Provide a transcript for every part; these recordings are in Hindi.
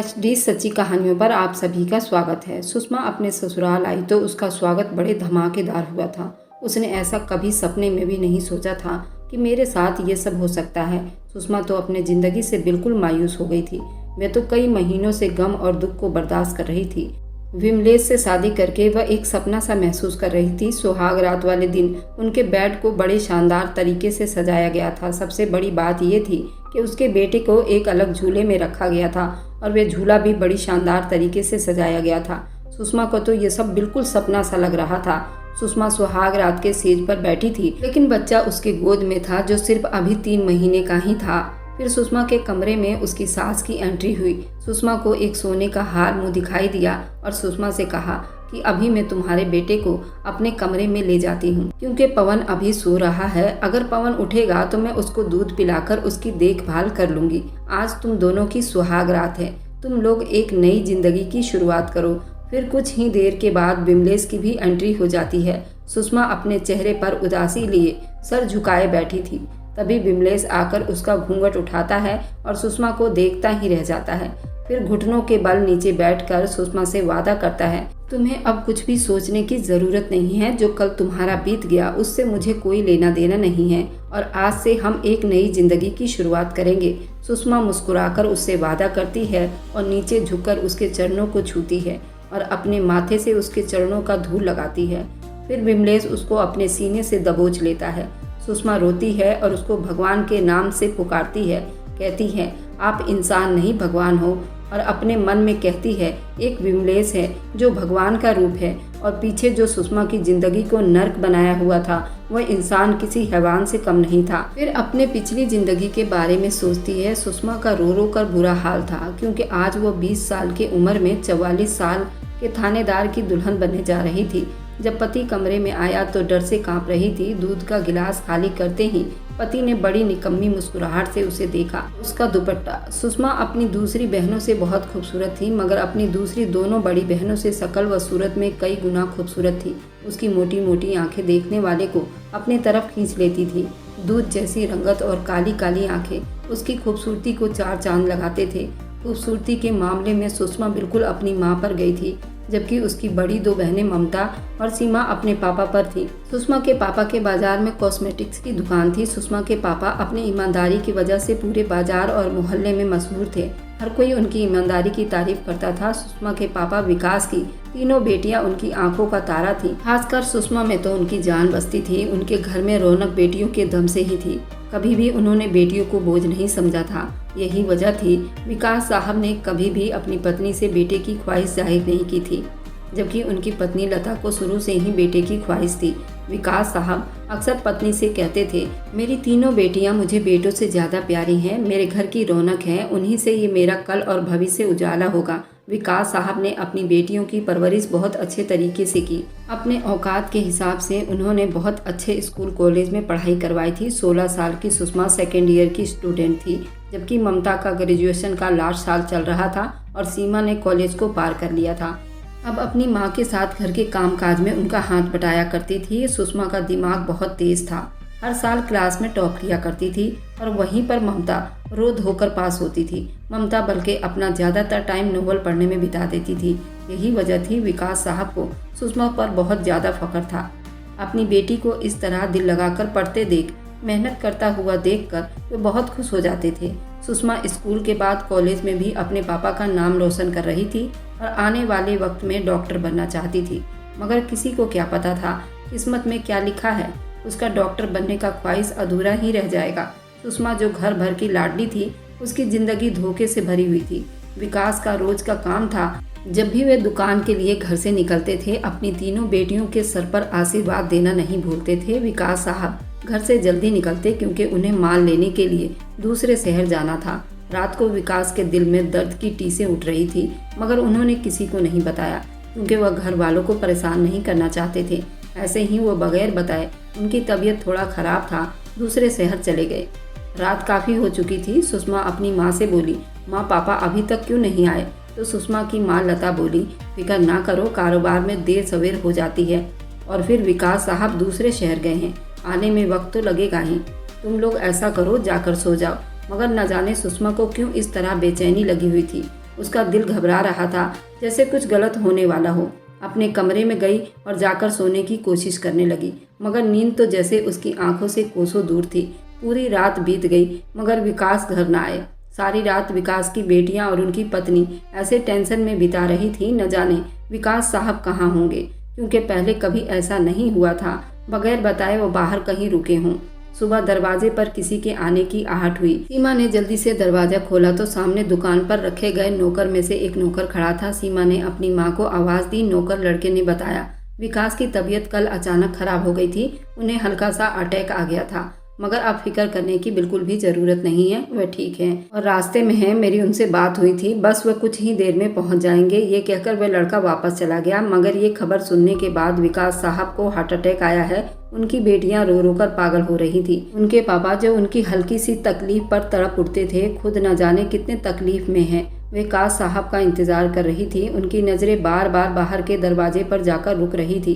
HD सच्ची कहानियों पर आप सभी का स्वागत है। सुषमा अपने ससुराल आई तो उसका स्वागत बड़े धमाकेदार हुआ था। उसने ऐसा कभी सपने में भी नहीं सोचा था कि मेरे साथ ये सब हो सकता है। सुषमा तो अपने ज़िंदगी से बिल्कुल मायूस हो गई थी। वह तो कई महीनों से गम और दुख को बर्दाश्त कर रही थी। विमलेश से शादी करके वह एक सपना सा महसूस कर रही थी। सुहाग रात वाले दिन उनके बेड को बड़े शानदार तरीके से सजाया गया था। सबसे बड़ी बात यह थी कि उसके बेटे को एक अलग झूले में रखा गया था और वह झूला भी बड़ी शानदार तरीके से सजाया गया था। सुषमा को तो ये सब बिल्कुल सपना सा लग रहा था। सुषमा सुहाग रात के सेज पर बैठी थी, लेकिन बच्चा उसके गोद में था जो सिर्फ अभी 3 महीने का ही था। फिर सुषमा के कमरे में उसकी सास की एंट्री हुई। सुषमा को एक सोने का हार मुंह दिखाई दिया और सुषमा से कहा कि अभी मैं तुम्हारे बेटे को अपने कमरे में ले जाती हूँ, क्योंकि पवन अभी सो रहा है। अगर पवन उठेगा तो मैं उसको दूध पिलाकर उसकी देखभाल कर लूंगी। आज तुम दोनों की सुहाग रात है, तुम लोग एक नई जिंदगी की शुरुआत करो। फिर कुछ ही देर के बाद विमलेश की भी एंट्री हो जाती है। सुषमा अपने चेहरे पर उदासी लिए सर झुकाए बैठी थी। तभी विमलेश आकर उसका घूंघट उठाता है और सुषमा को देखता ही रह जाता है। फिर घुटनों के बल नीचे बैठकर सुषमा से वादा करता है, तुम्हें अब कुछ भी सोचने की जरूरत नहीं है। जो कल तुम्हारा बीत गया उससे मुझे कोई लेना देना नहीं है और आज से हम एक नई जिंदगी की शुरुआत करेंगे। सुषमा मुस्कुराकर उससे वादा करती है और नीचे झुककर उसके चरणों को छूती है और अपने माथे से उसके चरणों का धूल लगाती है। फिर विमलेश उसको अपने सीने से दबोच लेता है। सुषमा रोती है और उसको भगवान के नाम से पुकारती है। कहती है, आप इंसान नहीं भगवान हो, और अपने मन में कहती है, एक विमलेश है जो भगवान का रूप है और पीछे जो सुषमा की जिंदगी को नर्क बनाया हुआ था वह इंसान किसी हैवान से कम नहीं था। फिर अपने पिछली जिंदगी के बारे में सोचती है। सुषमा का रो रो कर बुरा हाल था, क्योंकि आज वो 20 साल की उम्र में 44 साल के थानेदार की दुल्हन बनने जा रही थी। जब पति कमरे में आया तो डर से कांप रही थी। दूध का गिलास खाली करते ही पति ने बड़ी निकम्मी मुस्कुराहट से उसे देखा। उसका दुपट्टा। सुषमा अपनी दूसरी बहनों से बहुत खूबसूरत थी, मगर अपनी दूसरी दोनों बड़ी बहनों से शकल व सूरत में कई गुना खूबसूरत थी। उसकी मोटी मोटी आंखें देखने वाले को अपनी तरफ खींच लेती थी। दूध जैसी रंगत और काली काली आंखें उसकी खूबसूरती को 4 चांद लगाते थे। खूबसूरती के मामले में सुषमा बिल्कुल अपनी माँ पर गई थी, जबकि उसकी बड़ी 2 बहनें ममता और सीमा अपने पापा पर थी। सुषमा के पापा के बाजार में कॉस्मेटिक्स की दुकान थी। सुषमा के पापा अपनी ईमानदारी की वजह से पूरे बाजार और मोहल्ले में मशहूर थे। हर कोई उनकी ईमानदारी की तारीफ करता था। सुषमा के पापा विकास की तीनों बेटियां उनकी आंखों का तारा थी। खासकर सुषमा में तो उनकी जान बसती थी। उनके घर में रौनक बेटियों के दम से ही थी। कभी भी उन्होंने बेटियों को बोझ नहीं समझा था। यही वजह थी विकास साहब ने कभी भी अपनी पत्नी से बेटे की ख्वाहिश जाहिर नहीं की थी, जबकि उनकी पत्नी लता को शुरू से ही बेटे की ख्वाहिश थी। विकास साहब अक्सर पत्नी से कहते थे, मेरी तीनों बेटियां मुझे बेटों से ज़्यादा प्यारी हैं, मेरे घर की रौनक है, उन्हीं से ये मेरा कल और भविष्य उजाला होगा। विकास साहब ने अपनी बेटियों की परवरिश बहुत अच्छे तरीके से की। अपने औकात के हिसाब से उन्होंने बहुत अच्छे स्कूल कॉलेज में पढ़ाई करवाई थी। 16 साल की सुषमा सेकेंड ईयर की स्टूडेंट थी, जबकि ममता का ग्रेजुएशन का लास्ट साल चल रहा था और सीमा ने कॉलेज को पार कर लिया था। अब अपनी माँ के साथ घर के कामकाज में उनका हाथ बटाया करती थी। सुषमा का दिमाग बहुत तेज था। हर साल क्लास में टॉप किया करती थी और वहीं पर ममता रो धोकर पास होती थी। ममता बल्कि अपना ज़्यादातर टाइम नोवेल पढ़ने में बिता देती थी। यही वजह थी विकास साहब को सुषमा पर बहुत ज़्यादा फख्र था। अपनी बेटी को इस तरह दिल लगाकर पढ़ते देख, मेहनत करता हुआ देखकर वे बहुत खुश हो जाते थे। सुषमा स्कूल के बाद कॉलेज में भी अपने पापा का नाम रोशन कर रही थी और आने वाले वक्त में डॉक्टर बनना चाहती थी। मगर किसी को क्या पता था किस्मत में क्या लिखा है, उसका डॉक्टर बनने का ख्वाहिश अधूरा ही रह जाएगा। सुषमा जो घर भर की लाडली थी, उसकी जिंदगी धोखे से भरी हुई थी। विकास का रोज का काम था, जब भी वे दुकान के लिए घर से निकलते थे, अपनी तीनों बेटियों के सर पर आशीर्वाद देना नहीं भूलते थे। विकास साहब घर से जल्दी निकलते क्योंकि उन्हें माल लेने के लिए दूसरे शहर जाना था। रात को विकास के दिल में दर्द की टीसें उठ रही थी, मगर उन्होंने किसी को नहीं बताया, क्योंकि वह घर वालों को परेशान नहीं करना चाहते थे। ऐसे ही वो बगैर बताए उनकी तबीयत थोड़ा खराब था, दूसरे शहर चले गए। रात काफ़ी हो चुकी थी। सुषमा अपनी माँ से बोली, माँ पापा अभी तक क्यों नहीं आए? तो सुषमा की माँ लता बोली, फिक्र ना करो, कारोबार में देर सवेर हो जाती है और फिर विकास साहब दूसरे शहर गए हैं, आने में वक्त तो लगेगा ही। तुम लोग ऐसा करो, जाकर सो जाओ। मगर न जाने सुषमा को क्यों इस तरह बेचैनी लगी हुई थी। उसका दिल घबरा रहा था, जैसे कुछ गलत होने वाला हो। अपने कमरे में गई और जाकर सोने की कोशिश करने लगी, मगर नींद तो जैसे उसकी आंखों से कोसों दूर थी। पूरी रात बीत गई मगर विकास घर न आए। सारी रात विकास की बेटियां और उनकी पत्नी ऐसे टेंशन में बिता रही थी, न जाने विकास साहब कहाँ होंगे, क्योंकि पहले कभी ऐसा नहीं हुआ था बगैर बताए वो बाहर कहीं रुके हों। सुबह दरवाजे पर किसी के आने की आहट हुई। सीमा ने जल्दी से दरवाजा खोला तो सामने दुकान पर रखे गए नौकर में से एक नौकर खड़ा था। सीमा ने अपनी माँ को आवाज़ दी। नौकर लड़के ने बताया, विकास की तबीयत कल अचानक खराब हो गई थी, उन्हें हल्का सा अटैक आ गया था, मगर अब फिक्र करने की बिल्कुल भी ज़रूरत नहीं है, वह ठीक है और रास्ते में है। मेरी उनसे बात हुई थी, बस वह कुछ ही देर में पहुंच जाएंगे। ये कहकर वह लड़का वापस चला गया। मगर ये खबर सुनने के बाद विकास साहब को हार्ट अटैक आया है। उनकी बेटियां रो रो कर पागल हो रही थी। उनके पापा जो उनकी हल्की सी तकलीफ पर तड़प उठते थे, खुद न जाने कितने तकलीफ में हैं। विकास साहब का इंतजार कर रही थी। उनकी नज़रें बार बार बाहर के दरवाजे पर जाकर रुक रही थी।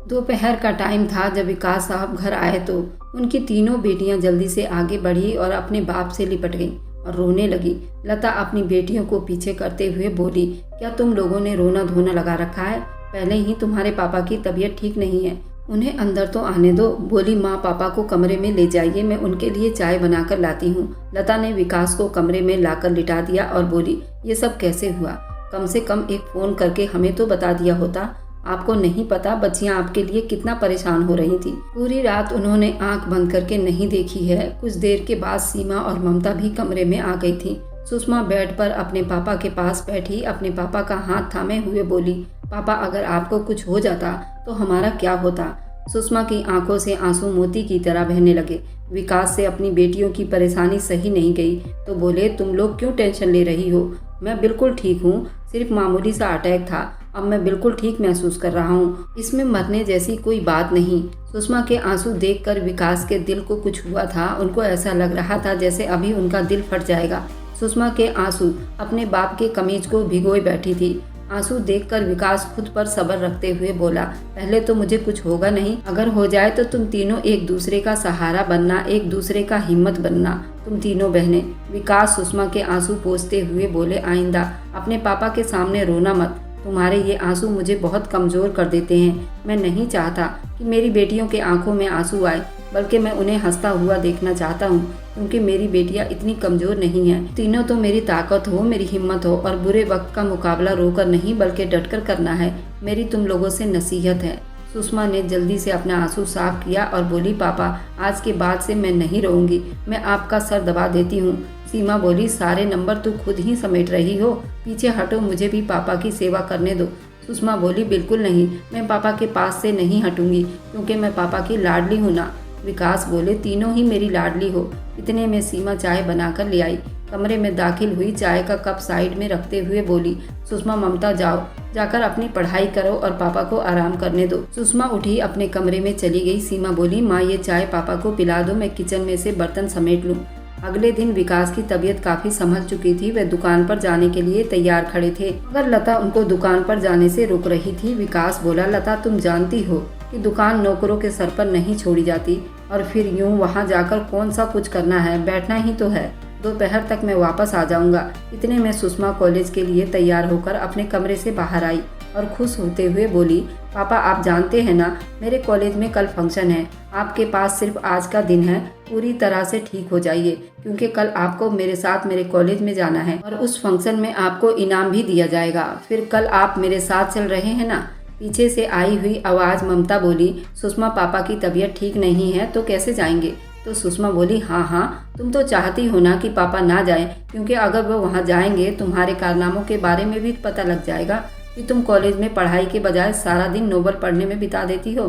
दोपहर का टाइम था जब विकास साहब घर आए तो उनकी तीनों बेटियां जल्दी से आगे बढ़ी और अपने बाप से लिपट गईं और रोने लगी। लता अपनी बेटियों को पीछे करते हुए बोली, क्या तुम लोगों ने रोना धोना लगा रखा है? पहले ही तुम्हारे पापा की तबीयत ठीक नहीं है, उन्हें अंदर तो आने दो। बोली, माँ पापा को कमरे में ले जाइए, मैं उनके लिए चाय बनाकर लाती हूँ। लता ने विकास को कमरे में लाकर लिटा दिया और बोली, ये सब कैसे हुआ? कम से कम एक फ़ोन करके हमें तो बता दिया होता। आपको नहीं पता बच्चियां आपके लिए कितना परेशान हो रही थी। पूरी रात उन्होंने आंख बंद करके नहीं देखी है। कुछ देर के बाद सीमा और ममता भी कमरे में आ गई थी। सुषमा बेड पर अपने पापा के पास बैठी अपने पापा का हाथ थामे हुए बोली, पापा अगर आपको कुछ हो जाता तो हमारा क्या होता? सुषमा की आंखों से आंसू मोती की तरह बहने लगे। विकास से अपनी बेटियों की परेशानी सही नहीं गई तो बोले, तुम लोग क्यों टेंशन ले रही हो? मैं बिल्कुल ठीक हूँ, सिर्फ मामूली सा अटैक था, अब मैं बिल्कुल ठीक महसूस कर रहा हूँ, इसमें मरने जैसी कोई बात नहीं। सुषमा के आंसू देखकर विकास के दिल को कुछ हुआ था। उनको ऐसा लग रहा था जैसे अभी उनका दिल फट जाएगा। सुषमा के आंसू अपने बाप के कमीज को भिगोए बैठी थी। आंसू देखकर विकास खुद पर सब्र रखते हुए बोला, पहले तो मुझे कुछ होगा नहीं, अगर हो जाए तो तुम तीनों एक दूसरे का सहारा बनना, एक दूसरे का हिम्मत बनना, तुम तीनों बहनें। विकास सुषमा के आंसू पोंछते हुए बोले, आइंदा अपने पापा के सामने रोना मत, तुम्हारे ये आंसू मुझे बहुत कमज़ोर कर देते हैं। मैं नहीं चाहता कि मेरी बेटियों के आंखों में आंसू आए, बल्कि मैं उन्हें हंसता हुआ देखना चाहता हूँ, क्योंकि मेरी बेटियाँ इतनी कमज़ोर नहीं हैं। तीनों तो मेरी ताकत हो, मेरी हिम्मत हो, और बुरे वक्त का मुकाबला रोकर नहीं बल्कि डटकर करना है। मेरी तुम लोगों से नसीहत है। सुषमा ने जल्दी से अपना आंसू साफ किया और बोली, पापा आज के बाद से मैं नहीं रहूँगी, मैं आपका सर दबा देती हूँ। सीमा बोली, सारे नंबर तू खुद ही समेट रही हो, पीछे हटो, मुझे भी पापा की सेवा करने दो। सुषमा बोली, बिल्कुल नहीं, मैं पापा के पास से नहीं हटूंगी, क्योंकि मैं पापा की लाडली हूँ ना। विकास बोले, तीनों ही मेरी लाडली हो। इतने में सीमा चाय बनाकर ले आई। कमरे में दाखिल हुई, चाय का कप साइड में रखते हुए बोली, सुषमा ममता जाओ, जाकर अपनी पढ़ाई करो और पापा को आराम करने दो। सुषमा उठी अपने कमरे में चली गई। सीमा बोली, माँ ये चाय पापा को पिला दो, मैं किचन में से बर्तन समेट लूँ। अगले दिन विकास की तबीयत काफी संभल चुकी थी। वे दुकान पर जाने के लिए तैयार खड़े थे, मगर लता उनको दुकान पर जाने से रोक रही थी। विकास बोला, लता तुम जानती हो कि दुकान नौकरों के सर पर नहीं छोड़ी जाती, और फिर यूं वहां जाकर कौन सा कुछ करना है, बैठना ही तो है। दोपहर तक मैं वापस आ जाऊंगा। इतने में सुषमा कॉलेज के लिए तैयार होकर अपने कमरे से बाहर आई और खुश होते हुए बोली, पापा आप जानते हैं ना, मेरे कॉलेज में कल फंक्शन है, आपके पास सिर्फ आज का दिन है, पूरी तरह से ठीक हो जाइए, क्योंकि कल आपको मेरे साथ मेरे कॉलेज में जाना है और उस फंक्शन में आपको इनाम भी दिया जाएगा। फिर कल आप मेरे साथ चल रहे हैं ना? पीछे से आई हुई आवाज़ ममता बोली, सुषमा पापा की तबीयत ठीक नहीं है तो कैसे जाएंगे? तो सुषमा बोली, हाँ हाँ, तुम तो चाहती हो ना कि पापा ना जाएं, क्योंकि अगर वो वहाँ जाएंगे तुम्हारे कारनामों के बारे में भी पता लग जाएगा कि तुम कॉलेज में पढ़ाई के बजाय सारा दिन नोवेल पढ़ने में बिता देती हो।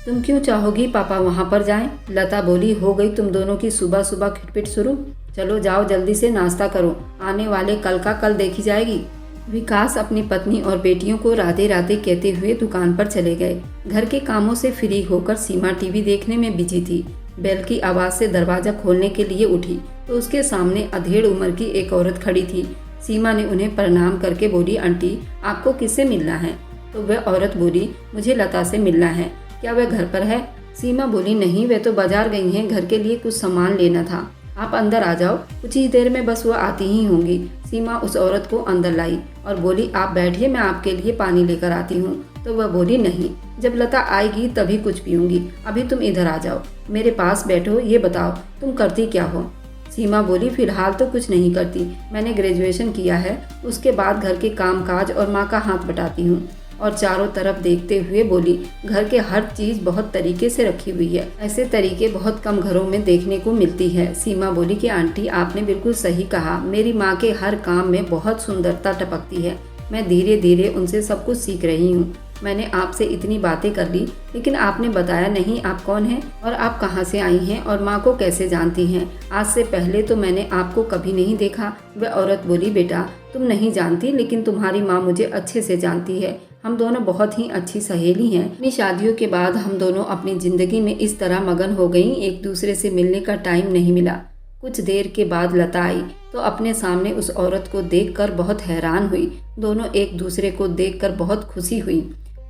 तुम क्यों चाहोगी पापा वहाँ पर जाएं? लता बोली, हो गई तुम दोनों की सुबह सुबह खिटपिट शुरू। चलो जाओ जल्दी से नाश्ता करो, आने वाले कल का कल देखी जाएगी। विकास अपनी पत्नी और बेटियों को राधे राधे कहते हुए दुकान पर चले गए। घर के कामों से फ्री होकर सीमा टीवी देखने में बिजी थी। बेल की आवाज़ से दरवाज़ा खोलने के लिए उठी तो उसके सामने अधेड़ उम्र की एक औरत खड़ी थी। सीमा ने उन्हें प्रणाम करके बोली, आंटी आपको किससे मिलना है? तो वह औरत बोली, मुझे लता से मिलना है, क्या वह घर पर है? सीमा बोली, नहीं, वे तो बाजार गई हैं, घर के लिए कुछ सामान लेना था, आप अंदर आ जाओ, कुछ ही देर में बस वो आती ही होंगी। सीमा उस औरत को अंदर लाई और बोली, आप बैठिए, मैं आपके लिए पानी लेकर आती हूँ। तो वह बोली, नहीं, जब लता आएगी तभी कुछ पीऊंगी, अभी तुम इधर आ जाओ, मेरे पास बैठो, ये बताओ तुम करती क्या हो। सीमा बोली, फिलहाल तो कुछ नहीं करती, मैंने ग्रेजुएशन किया है, उसके बाद घर के कामकाज और माँ का हाथ बटाती हूँ। और चारों तरफ देखते हुए बोली, घर के हर चीज बहुत तरीके से रखी हुई है, ऐसे तरीके बहुत कम घरों में देखने को मिलती है। सीमा बोली कि आंटी, आपने बिल्कुल सही कहा, मेरी माँ के हर काम में बहुत सुंदरता टपकती है, मैं धीरे धीरे उनसे सब कुछ सीख रही हूँ। मैंने आपसे इतनी बातें कर ली, लेकिन आपने बताया नहीं आप कौन हैं और आप कहाँ से आई हैं और माँ को कैसे जानती हैं। आज से पहले तो मैंने आपको कभी नहीं देखा। वह औरत बोली, बेटा तुम नहीं जानती, लेकिन तुम्हारी माँ मुझे अच्छे से जानती है, हम दोनों बहुत ही अच्छी सहेली हैं। अपनी शादियों के बाद हम दोनों अपनी जिंदगी में इस तरह मगन हो गईं, एक दूसरे से मिलने का टाइम नहीं मिला। कुछ देर के बाद लता आई तो अपने सामने उस औरत को देखकर बहुत हैरान हुई। दोनों एक दूसरे को देखकर बहुत खुशी हुई।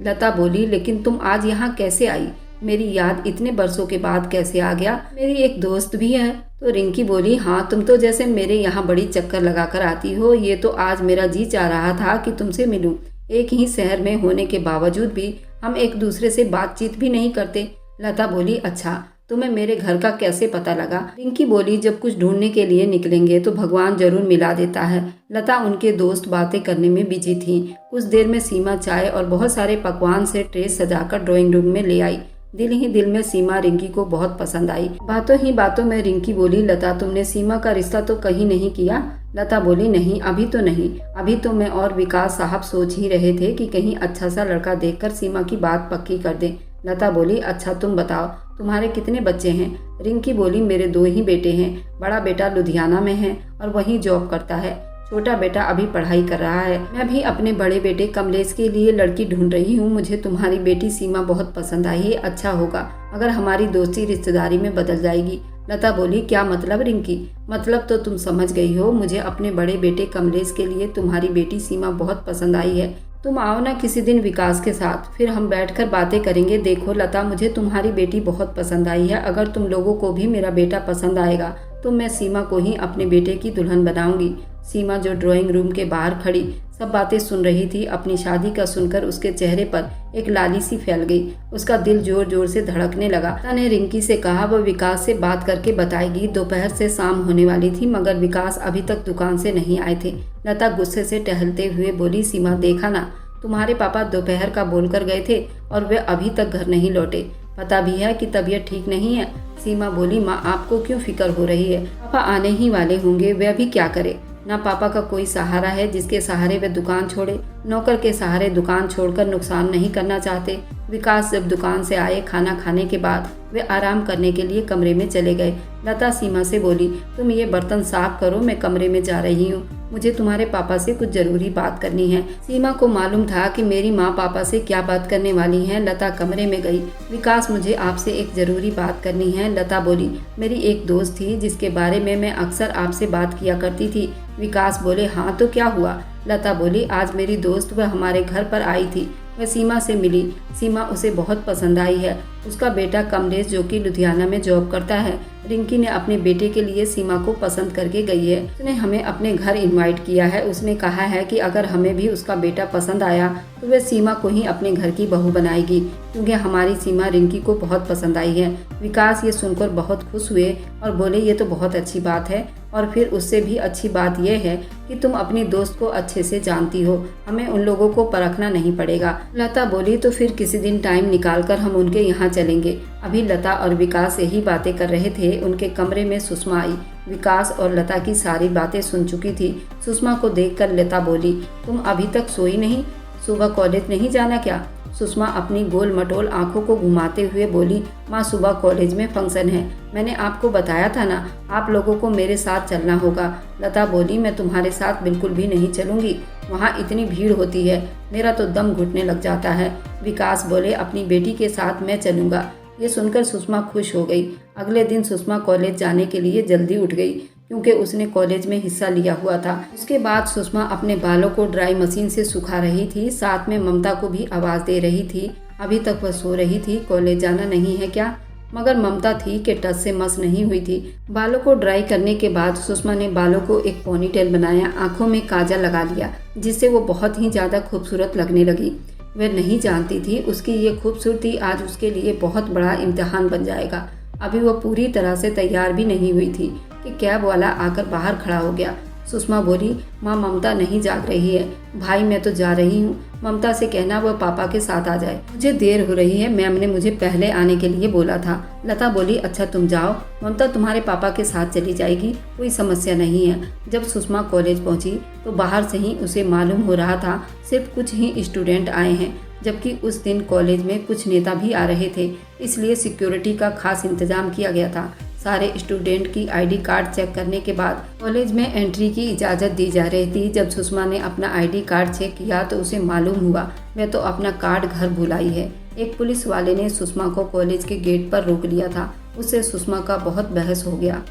लता बोली, लेकिन तुम आज यहाँ कैसे आई? मेरी याद इतने बरसों के बाद कैसे आ गया? मेरी एक दोस्त भी है। तो रिंकी बोली, हाँ, तुम तो जैसे मेरे यहाँ बड़ी चक्कर लगाकर आती हो, ये तो आज मेरा जी चाह रहा था कि तुमसे मिलूं। एक ही शहर में होने के बावजूद भी हम एक दूसरे से बातचीत भी नहीं करते। लता बोली, अच्छा, तुम्हें मेरे घर का कैसे पता लगा? रिंकी बोली, जब कुछ ढूंढने के लिए निकलेंगे तो भगवान जरूर मिला देता है। लता उनके दोस्त बातें करने में बिजी थी। कुछ देर में सीमा चाय और बहुत सारे पकवान से ट्रे सजाकर ड्राइंग रूम में ले आई। दिल ही दिल में सीमा रिंकी को बहुत पसंद आई। बातों ही बातों में रिंकी बोली, लता तुमने सीमा का रिश्ता तो कहीं नहीं किया? लता बोली, नहीं, अभी तो नहीं, अभी तो मैं और विकास साहब सोच ही रहे थे कि कहीं अच्छा सा लड़का देखकर सीमा की बात पक्की कर दें। लता बोली, अच्छा तुम बताओ, तुम्हारे कितने बच्चे हैं? रिंकी बोली, मेरे 2 ही बेटे हैं, बड़ा बेटा लुधियाना में है और वहीं जॉब करता है, छोटा बेटा अभी पढ़ाई कर रहा है। मैं भी अपने बड़े बेटे कमलेश के लिए लड़की ढूंढ रही हूँ। मुझे तुम्हारी बेटी सीमा बहुत पसंद आई है, अच्छा होगा अगर हमारी दोस्ती रिश्तेदारी में बदल जाएगी। लता बोली, क्या मतलब रिंकी? मतलब तो तुम समझ गई हो, मुझे अपने बड़े बेटे कमलेश के लिए तुम्हारी बेटी सीमा बहुत पसंद आई है। तुम आओ ना किसी दिन विकास के साथ, फिर हम बैठकर बातें करेंगे। देखो लता, मुझे तुम्हारी बेटी बहुत पसंद आई है, अगर तुम लोगों को भी मेरा बेटा पसंद आएगा तो मैं सीमा को ही अपने बेटे की दुल्हन बनाऊंगी। सीमा जो ड्राइंग रूम के बाहर खड़ी सब बातें सुन रही थी, अपनी शादी का सुनकर उसके चेहरे पर एक लाली सी फैल गई। उसका दिल जोर जोर से धड़कने लगा। लता ने रिंकी से कहा वह विकास से बात करके बताएगी। दोपहर से शाम होने वाली थी मगर विकास अभी तक दुकान से नहीं आए थे। लता गुस्से से टहलते हुए बोली, सीमा देखा ना, तुम्हारे पापा दोपहर का बोलकर गए थे और वे अभी तक घर नहीं लौटे। पता भी है कि तबीयत ठीक नहीं है। सीमा बोली, माँ आपको क्यों फिक्र हो रही है? पापा आने ही वाले होंगे, वे अभी क्या करे? ना पापा का कोई सहारा है जिसके सहारे वे दुकान छोड़े, नौकर के सहारे दुकान छोड़कर नुकसान नहीं करना चाहते। विकास जब दुकान से आए, खाना खाने के बाद वे आराम करने के लिए कमरे में चले गए। लता सीमा से बोली, तुम ये बर्तन साफ करो, मैं कमरे में जा रही हूँ, मुझे तुम्हारे पापा से कुछ जरूरी बात करनी है। सीमा को मालूम था कि मेरी माँ पापा से क्या बात करने वाली है। लता कमरे में गई। विकास, मुझे आपसे एक जरूरी बात करनी है। लता बोली, मेरी एक दोस्त थी जिसके बारे में मैं अक्सर आपसे बात किया करती थी। विकास बोले, हाँ तो क्या हुआ? लता बोली, आज मेरी दोस्त वह हमारे घर पर आई थी, वह सीमा से मिली। सीमा उसे बहुत पसंद आई है। उसका बेटा कमलेश जो कि लुधियाना में जॉब करता है। रिंकी ने अपने बेटे के लिए सीमा को पसंद करके गई है। उसने हमें अपने घर इनवाइट किया है। उसने कहा है कि अगर हमें भी उसका बेटा पसंद आया तो वह सीमा को ही अपने घर की बहू बनाएगी, क्योंकि हमारी सीमा रिंकी को बहुत पसंद आई है। विकास ये सुनकर बहुत खुश हुए और बोले, ये तो बहुत अच्छी बात है, और फिर उससे भी अच्छी बात यह है कि तुम अपनी दोस्त को अच्छे से जानती हो, हमें उन लोगों को परखना नहीं पड़ेगा। लता बोली, तो फिर किसी दिन टाइम निकालकर हम उनके यहाँ चलेंगे। अभी लता और विकास यही बातें कर रहे थे, उनके कमरे में सुषमा आई। विकास और लता की सारी बातें सुन चुकी थी। सुषमा को देखकर लता बोली, तुम अभी तक सोई नहीं? सुबह कॉलेज नहीं जाना क्या? सुषमा अपनी गोल मटोल आंखों को घुमाते हुए बोली, माँ सुबह कॉलेज में फंक्शन है, मैंने आपको बताया था ना, आप लोगों को मेरे साथ चलना होगा। लता बोली, मैं तुम्हारे साथ बिल्कुल भी नहीं चलूंगी, वहाँ इतनी भीड़ होती है, मेरा तो दम घुटने लग जाता है। विकास बोले, अपनी बेटी के साथ मैं चलूंगा। ये सुनकर सुषमा खुश हो गई। अगले दिन सुषमा कॉलेज जाने के लिए जल्दी उठ गई, क्योंकि उसने कॉलेज में हिस्सा लिया हुआ था। उसके बाद सुषमा अपने बालों को ड्राई मशीन से सुखा रही थी, साथ में ममता को भी आवाज़ दे रही थी। अभी तक वह सो रही थी। कॉलेज जाना नहीं है क्या? मगर ममता थी कि टच से मस नहीं हुई थी। बालों को ड्राई करने के बाद सुषमा ने बालों को एक पोनीटेल बनाया, आंखों में काजल लगा लिया, जिससे वो बहुत ही ज़्यादा खूबसूरत लगने लगी। वह नहीं जानती थी उसकी ये खूबसूरती आज उसके लिए बहुत बड़ा इम्तिहान बन जाएगा। अभी वो पूरी तरह से तैयार भी नहीं हुई थी कि कैब वाला आकर बाहर खड़ा हो गया। सुषमा बोली, माँ ममता नहीं जाग रही है। भाई मैं तो जा रही हूँ, ममता से कहना वह पापा के साथ आ जाए, मुझे देर हो रही है, मैम ने मुझे पहले आने के लिए बोला था। लता बोली, अच्छा तुम जाओ, ममता तुम्हारे पापा के साथ चली जाएगी, कोई समस्या नहीं है। जब सुषमा कॉलेज पहुंची तो बाहर से ही उसे मालूम हो रहा था सिर्फ कुछ ही स्टूडेंट आए हैं, जबकि उस दिन कॉलेज में कुछ नेता भी आ रहे थे, इसलिए सिक्योरिटी का खास इंतजाम किया गया था। सारे स्टूडेंट की आईडी कार्ड चेक करने के बाद कॉलेज में एंट्री की इजाज़त दी जा रही थी। जब सुषमा ने अपना आईडी कार्ड चेक किया तो उसे मालूम हुआ वह तो अपना कार्ड घर भूल आई है। एक पुलिस वाले ने सुषमा को कॉलेज के गेट पर रोक लिया था। उससे सुषमा का बहुत बहस हो गया।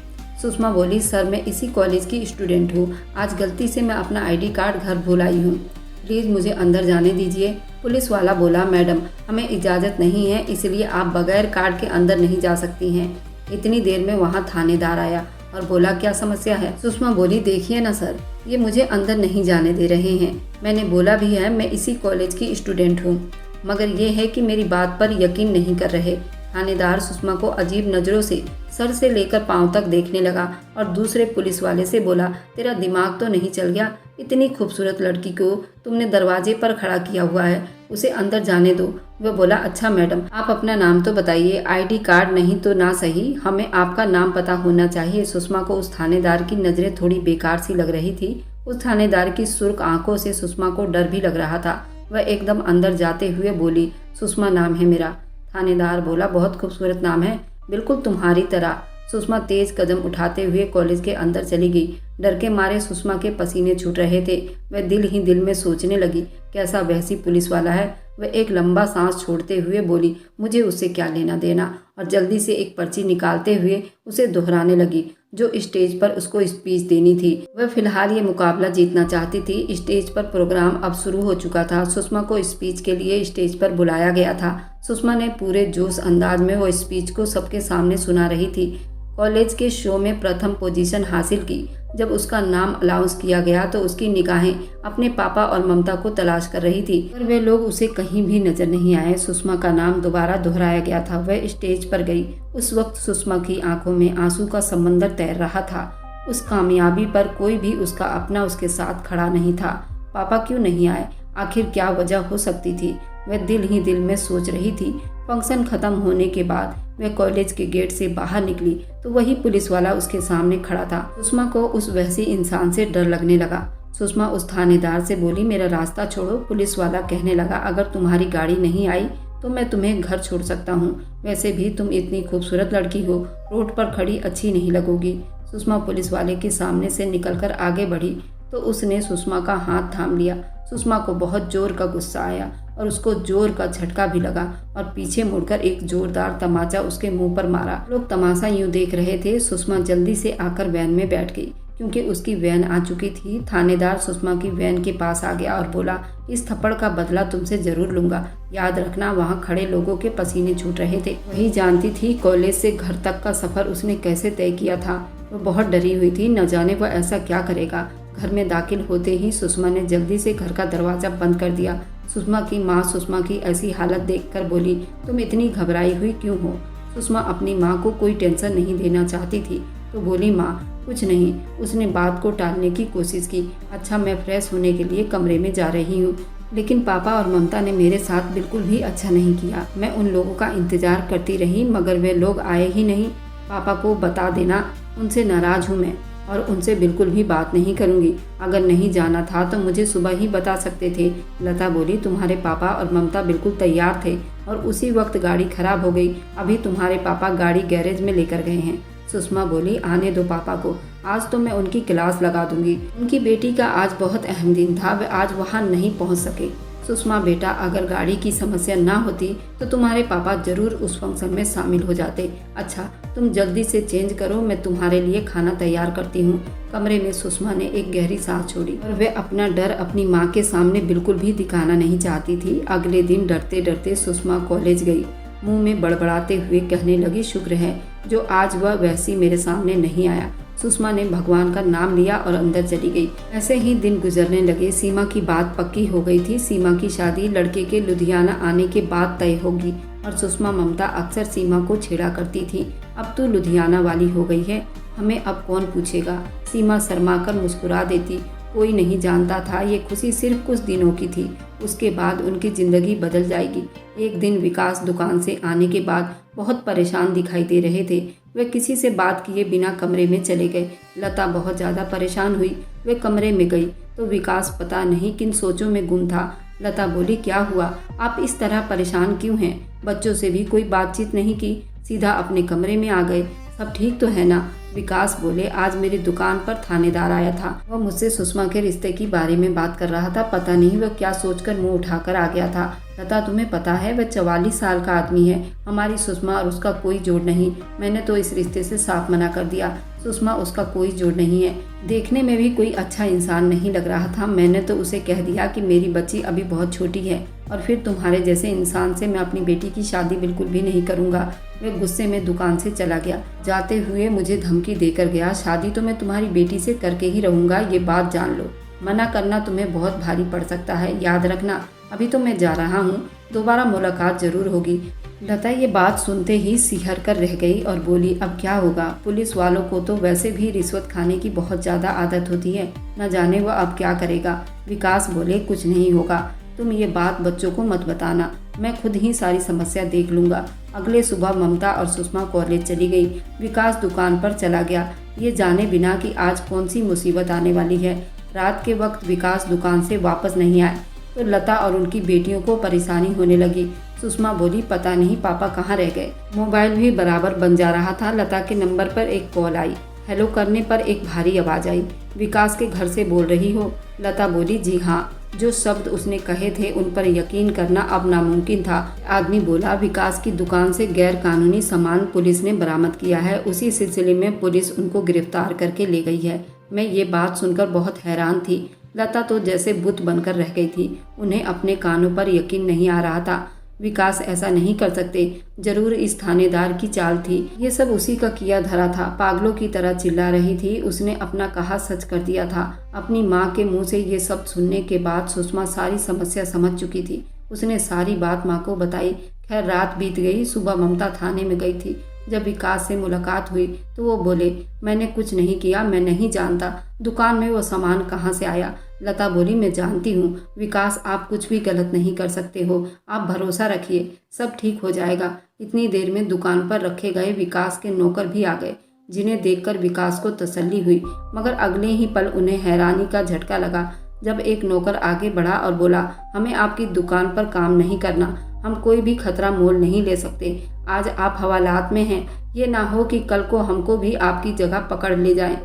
सुषमा बोली, सर मैं इसी कॉलेज की स्टूडेंट हूँ, आज गलती से मैं अपना आईडी कार्ड घर भूल आई हूँ, प्लीज़ मुझे अंदर जाने दीजिए। पुलिस वाला बोला, मैडम हमें इजाज़त नहीं है, इसलिए आप बगैर कार्ड के अंदर नहीं जा सकती हैं। इतनी देर में वहाँ थानेदार आया और बोला, क्या समस्या है? सुषमा बोली, देखिए ना सर, ये मुझे अंदर नहीं जाने दे रहे हैं, मैंने बोला भी है मैं इसी कॉलेज की स्टूडेंट हूँ, मगर ये है कि मेरी बात पर यकीन नहीं कर रहे। थानेदार सुषमा को अजीब नज़रों से सर से लेकर पांव तक देखने लगा और दूसरे पुलिस वाले से बोला, तेरा दिमाग तो नहीं चल गया? इतनी खूबसूरत लड़की को तुमने दरवाजे पर खड़ा किया हुआ है, उसे अंदर जाने दो। वह बोला, अच्छा मैडम आप अपना नाम तो बताइए, आईडी कार्ड नहीं तो ना सही, हमें आपका नाम पता होना चाहिए। सुषमा को उस थानेदार की नज़रें थोड़ी बेकार सी लग रही थी। उस थानेदार की सुर्ख आंखों से सुषमा को डर भी लग रहा था। वह एकदम अंदर जाते हुए बोली, सुषमा नाम है मेरा। थानेदार बोला, बहुत खूबसूरत नाम है, बिल्कुल तुम्हारी तरह। सुषमा तेज कदम उठाते हुए कॉलेज के अंदर चली गई। डर के मारे सुषमा के पसीने छूट रहे थे। वह दिल ही दिल में सोचने लगी, कैसा बहसी पुलिस वाला है। वह एक लंबा सांस छोड़ते हुए बोली, मुझे उससे क्या लेना देना, और जल्दी से एक पर्ची निकालते हुए उसे दोहराने लगी जो स्टेज पर उसको स्पीच देनी थी। वह फिलहाल ये मुकाबला जीतना चाहती थी। स्टेज पर प्रोग्राम अब शुरू हो चुका था। सुषमा को स्पीच के लिए स्टेज पर बुलाया गया था। सुषमा ने पूरे जोश अंदाज में वो स्पीच को सबके सामने सुना रही थी। कॉलेज के शो में प्रथम पोजीशन हासिल की। जब उसका नाम अनाउंस किया गया तो उसकी निगाहें अपने पापा और ममता को तलाश कर रही थी, पर वे लोग उसे कहीं भी नजर नहीं आए। सुषमा का नाम दोबारा दोहराया गया था। वह स्टेज पर गई। उस वक्त सुषमा की आंखों में आंसू का समंदर तैर रहा था। उस कामयाबी पर कोई भी उसका अपना उसके साथ खड़ा नहीं था। पापा क्यों नहीं आए? आखिर क्या वजह हो सकती थी? वह दिल ही दिल में सोच रही थी। फंक्शन खत्म होने के बाद वह कॉलेज के गेट से बाहर निकली तो वही पुलिस वाला उसके सामने खड़ा था। सुषमा को उस वैसी इंसान से डर लगने लगा। सुषमा उस थानेदार से बोली, मेरा रास्ता छोड़ो। पुलिस वाला कहने लगा, अगर तुम्हारी गाड़ी नहीं आई तो मैं तुम्हें घर छोड़ सकता हूँ, वैसे भी तुम इतनी खूबसूरत लड़की हो, रोड पर खड़ी अच्छी नहीं लगोगी। सुषमा पुलिस वाले के सामने से निकलकर आगे बढ़ी तो उसने सुषमा का हाथ थाम लिया। सुषमा को बहुत जोर का गुस्सा आया और उसको जोर का झटका भी लगा और पीछे मुड़कर एक जोरदार तमाचा उसके मुंह पर मारा। लोग तमाशा यूं देख रहे थे। सुषमा जल्दी से आकर वैन में बैठ गई क्योंकि उसकी वैन आ चुकी थी। थानेदार सुषमा की वैन के पास आ गया और बोला, इस थप्पड़ का बदला तुमसे जरूर लूंगा, याद रखना। वहाँ खड़े लोगों के पसीने छूट रहे थे। वही जानती थी कॉलेज से घर तक का सफर उसने कैसे तय किया था। वो बहुत डरी हुई थी, न जाने वह ऐसा क्या करेगा। घर में दाखिल होते ही सुषमा ने जल्दी से घर का दरवाजा बंद कर दिया। सुषमा की माँ सुषमा की ऐसी हालत देखकर बोली, तुम इतनी घबराई हुई क्यों हो? सुषमा अपनी माँ को कोई टेंशन नहीं देना चाहती थी तो बोली, माँ कुछ नहीं। उसने बात को टालने की कोशिश की। अच्छा मैं फ्रेश होने के लिए कमरे में जा रही हूँ, लेकिन पापा और ममता ने मेरे साथ बिल्कुल भी अच्छा नहीं किया। मैं उन लोगों का इंतजार करती रही मगर वे लोग आए ही नहीं। पापा को बता देना, उनसे नाराज हूँ मैं और उनसे बिल्कुल भी बात नहीं करूँगी। अगर नहीं जाना था तो मुझे सुबह ही बता सकते थे। लता बोली, तुम्हारे पापा और ममता बिल्कुल तैयार थे और उसी वक्त गाड़ी खराब हो गई। अभी तुम्हारे पापा गाड़ी गैरेज में लेकर गए हैं। सुषमा बोली, आने दो पापा को, आज तो मैं उनकी क्लास लगा दूंगी। उनकी बेटी का आज बहुत अहम दिन था, वे आज वहाँ नहीं पहुँच सके। सुषमा बेटा, अगर गाड़ी की समस्या ना होती तो तुम्हारे पापा जरूर उस फंक्शन में शामिल हो जाते। अच्छा तुम जल्दी से चेंज करो, मैं तुम्हारे लिए खाना तैयार करती हूँ। कमरे में सुषमा ने एक गहरी सांस छोड़ी और वे अपना डर अपनी माँ के सामने बिल्कुल भी दिखाना नहीं चाहती थी। अगले दिन डरते डरते सुषमा कॉलेज गई। मुंह में बड़बड़ाते हुए कहने लगी, शुक्र है जो आज वह वैसी मेरे सामने नहीं आया। सुषमा ने भगवान का नाम लिया और अंदर चली गई। ऐसे ही दिन गुजरने लगे। सीमा की बात पक्की हो गई थी। सीमा की शादी लड़के के लुधियाना आने के बाद तय होगी और सुषमा ममता अक्सर सीमा को छेड़ा करती थी, अब तू लुधियाना वाली हो गई है, हमें अब कौन पूछेगा। सीमा शर्माकर मुस्कुरा देती। कोई नहीं जानता था ये खुशी सिर्फ कुछ दिनों की थी, उसके बाद उनकी जिंदगी बदल जाएगी। एक दिन विकास दुकान से आने के बाद बहुत परेशान दिखाई दे रहे थे। वे किसी से बात किए बिना कमरे में चले गए। लता बहुत ज़्यादा परेशान हुई। वे कमरे में गई तो विकास पता नहीं किन सोचों में गुम था। लता बोली, क्या हुआ, आप इस तरह परेशान क्यों हैं? बच्चों से भी कोई बातचीत नहीं की, सीधा अपने कमरे में आ गए, सब ठीक तो है ना? विकास बोले, आज मेरी दुकान पर थानेदार आया था। वह मुझसे सुषमा के रिश्ते की बारे में बात कर रहा था। पता नहीं वह क्या सोचकर मुंह उठाकर आ गया था। लता, तुम्हें पता है वह 44 साल का आदमी है। हमारी सुषमा और उसका कोई जोड़ नहीं। मैंने तो इस रिश्ते से साफ मना कर दिया। सुषमा उसका कोई जोड़ नहीं है। देखने में भी कोई अच्छा इंसान नहीं लग रहा था। मैंने तो उसे कह दिया कि मेरी बच्ची अभी बहुत छोटी है और फिर तुम्हारे जैसे इंसान से मैं अपनी बेटी की शादी बिल्कुल भी नहीं करूँगा। वह गुस्से में दुकान से चला गया। जाते हुए मुझे धमकी देकर गया, शादी तो मैं तुम्हारी बेटी से करके ही रहूँगा, ये बात जान लो। मना करना तुम्हें बहुत भारी पड़ सकता है, याद रखना। अभी तो मैं जा रहा हूँ, दोबारा मुलाकात जरूर होगी। लता ये बात सुनते ही सिहर कर रह गई और बोली, अब क्या होगा? पुलिस वालों को तो वैसे भी रिश्वत खाने की बहुत ज़्यादा आदत होती है, न जाने वह अब क्या करेगा। विकास बोले, कुछ नहीं होगा, तुम ये बात बच्चों को मत बताना, मैं खुद ही सारी समस्या देख लूँगा। अगले सुबह ममता और सुषमा कॉलेज चली गई। विकास दुकान पर चला गया, ये जाने बिना कि आज कौन सी मुसीबत आने वाली है। रात के वक्त विकास दुकान से वापस नहीं आए तो लता और उनकी बेटियों को परेशानी होने लगी। सुषमा बोली, पता नहीं पापा कहाँ रह गए। मोबाइल भी बराबर बन जा रहा था। लता के नंबर पर एक कॉल आई। हेलो करने पर एक भारी आवाज़ आई, विकास के घर से बोल रही हो? लता बोली, जी हाँ। जो शब्द उसने कहे थे उन पर यकीन करना अब नामुमकिन था। आदमी बोला, विकास की दुकान से गैर कानूनी सामान पुलिस ने बरामद किया है, उसी सिलसिले में पुलिस उनको गिरफ्तार करके ले गई है। मैं ये बात सुनकर बहुत हैरान थी। लता तो जैसे बुत बनकर रह गई थी। उन्हें अपने कानों पर यकीन नहीं आ रहा था। विकास ऐसा नहीं कर सकते, जरूर इस थानेदार की चाल थी। ये सब उसी का किया धरा था। पागलों की तरह चिल्ला रही थी। उसने अपना कहा सच कर दिया था। अपनी माँ के मुंह से ये सब सुनने के बाद सुषमा सारी समस्या समझ चुकी थी। उसने सारी बात माँ को बताई। खैर रात बीत गई। सुबह ममता थाने में गई थी। जब विकास से मुलाकात हुई तो वो बोले, मैंने कुछ नहीं किया, मैं नहीं जानता दुकान में वो सामान कहाँ से आया। लता बोली, मैं जानती हूँ विकास, आप कुछ भी गलत नहीं कर सकते हो, आप भरोसा रखिए, सब ठीक हो जाएगा। इतनी देर में दुकान पर रखे गए विकास के नौकर भी आ गए, जिन्हें देखकर विकास को तसल्ली हुई, मगर अगले ही पल उन्हें हैरानी का झटका लगा जब एक नौकर आगे बढ़ा और बोला, हमें आपकी दुकान पर काम नहीं करना, हम कोई भी खतरा मोल नहीं ले सकते। आज आप हवालात में हैं, ये ना हो कि कल को हमको भी आपकी जगह पकड़ ले जाएं।